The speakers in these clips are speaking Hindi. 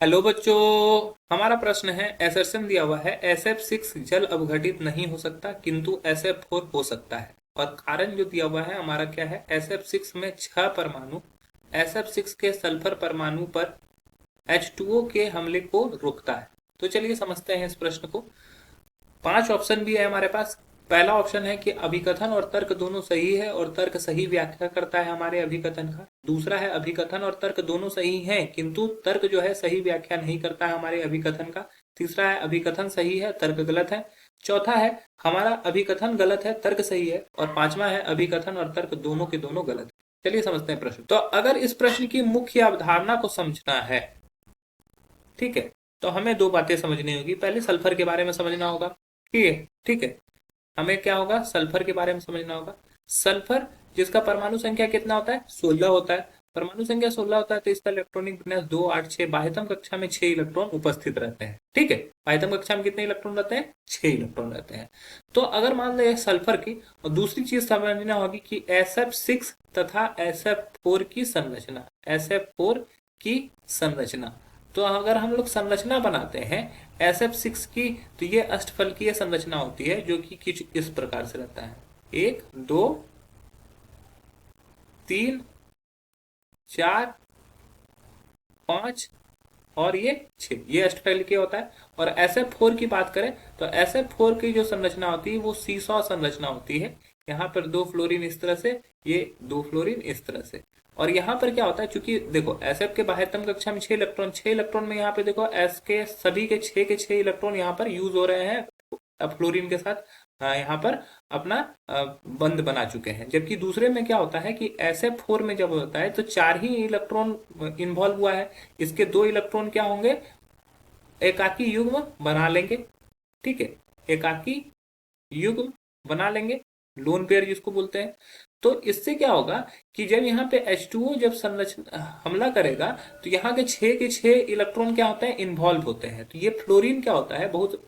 हेलो बच्चों। हमारा प्रश्न है, एसर्शन दिया हुआ है SF6 जल अपघटित नहीं हो सकता किंतु SF4 हो सकता है। और कारण जो दिया हुआ है हमारा क्या है, SF6 में 6 परमाणु SF6 के सल्फर परमाणु पर H2O के हमले को रोकता है। तो चलिए समझते हैं इस प्रश्न को। 5 ऑप्शन भी है हमारे पास। पहला ऑप्शन है कि अभिकथन और तर्क दोनों सही है और तर्क सही व्याख्या करता है हमारे अभिकथन का। दूसरा है अभिकथन और तर्क दोनों सही हैं किंतु तर्क जो है सही व्याख्या नहीं करता है हमारे अभिकथन का। तीसरा है अभिकथन सही है तर्क गलत है। चौथा है हमारा अभिकथन गलत है तर्क सही है। और पांचवा है अभिकथन और तर्क दोनों के दोनों गलत है। चलिए समझते हैं प्रश्न। तो अगर इस प्रश्न की मुख्य अवधारणा को समझना है, ठीक है, तो हमें दो बातें समझनी होगी। पहले सल्फर के बारे में समझना होगा। ठीक है, ठीक है। हमें क्या होगा, सल्फर के बारे में समझना होगा। सल्फर जिसका परमाणु संख्या कितना होता है, 16 होता है। परमाणु संख्या 16 होता है तो इसका इलेक्ट्रॉनिक विन्यास 2 8 6। बाह्यतम कक्षा में 6 इलेक्ट्रॉन उपस्थित रहते हैं। ठीक है, बाह्यतम कक्षा में कितने इलेक्ट्रॉन रहते हैं, 6 इलेक्ट्रॉन रहते हैं। तो अगर मान लो सल्फर की, और दूसरी चीज समझना होगी कि SF6 तथा SF4 की संरचना, SF4 की संरचना। तो अगर हम लोग संरचना बनाते हैं SF6 की, तो ये अष्टफलकीय संरचना होती है जो कि कुछ इस प्रकार से रहता है, 1 2 3 4 5 और ये 6, ये अष्टफलकीय होता है। और SF4 की बात करें तो SF4 की जो संरचना होती है वो सीसॉ संरचना होती है। यहाँ पर 2 फ्लोरीन इस तरह से, ये 2 फ्लोरीन इस तरह से। और यहाँ पर क्या होता है, चूंकि देखो SF के बाह्यतम कक्षा में 6 इलेक्ट्रॉन, 6 इलेक्ट्रॉन में यहाँ पे देखो S के सभी के 6 इलेक्ट्रॉन यहाँ पर यूज हो रहे हैं फ्लोरीन के साथ। यहाँ पर अपना बंद बना चुके हैं। जबकि दूसरे में क्या होता है कि SF4 में जब होता है तो 4 ही इलेक्ट्रॉन इन्वॉल्व हुआ है। इसके 2 इलेक्ट्रॉन क्या होंगे, एकाकी युग्म बना लेंगे। ठीक है, एकाकी युग्म बना लेंगे, लोन पेयर जिसको बोलते हैं। तो इससे क्या होगा कि जब यहाँ पे H2O जब संरचना हमला करेगा तो यहाँ के 6 इलेक्ट्रॉन क्या होते हैं, इन्वॉल्व होते हैं। तो ये फ्लोरीन क्या होता है, बहुत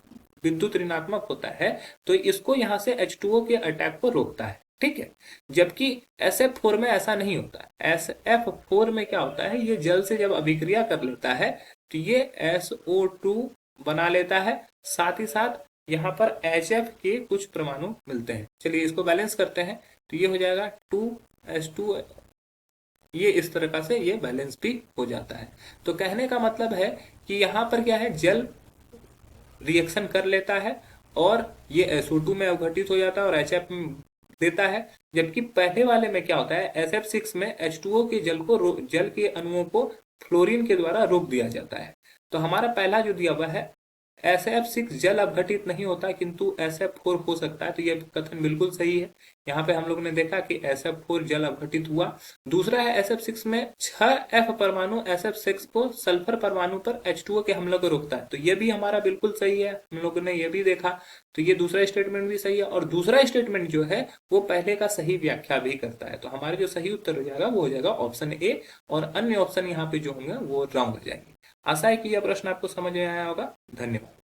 विद्युत ऋणात्मक होता है। तो इसको यहाँ से H2O के अटैक को रोकता है। ठीक है, जबकि SF4 में ऐसा नहीं होता। SF4 में क्या होता है, ये जल से जब अभिक्रिया कर लेता है तो ये SO2 बना लेता है, साथ ही साथ यहाँ पर HF के कुछ परमाणु मिलते हैं। चलिए इसको बैलेंस करते हैं। तो ये हो जाएगा 2S2, ये इस तरह से ये बैलेंस भी हो जाता है। तो कहने का मतलब है कि यहाँ पर क्या है, जल रिएक्शन कर लेता है और ये SO2 में अवघटित हो जाता है और HF देता है। जबकि पहले वाले में क्या होता है, SF6 में H2O के जल के अणुओं को फ्लोरीन के द्वारा रोक दिया जाता है। तो हमारा पहला जो दिया हुआ है, SF6 जल अपघटित नहीं होता किंतु SF4 हो सकता है, तो यह कथन बिल्कुल सही है। यहाँ पे हम लोग ने देखा कि SF4 जल अपघटित हुआ। दूसरा है SF6 में 6 F परमाणु SF6 को सल्फर परमाणु पर H2O के हमले को रोकता है, तो यह भी हमारा बिल्कुल सही है, हम लोगों ने यह भी देखा। तो ये दूसरा स्टेटमेंट भी सही है। और दूसरा स्टेटमेंट जो है वो पहले का सही व्याख्या भी करता है। तो हमारे जो सही उत्तर हो जाएगा वो हो जाएगा ऑप्शन ए, और अन्य ऑप्शन यहाँ पे जो होंगे वो रॉन्ग हो जाएंगे। आशा है कि यह प्रश्न आपको समझ में आया होगा। धन्यवाद।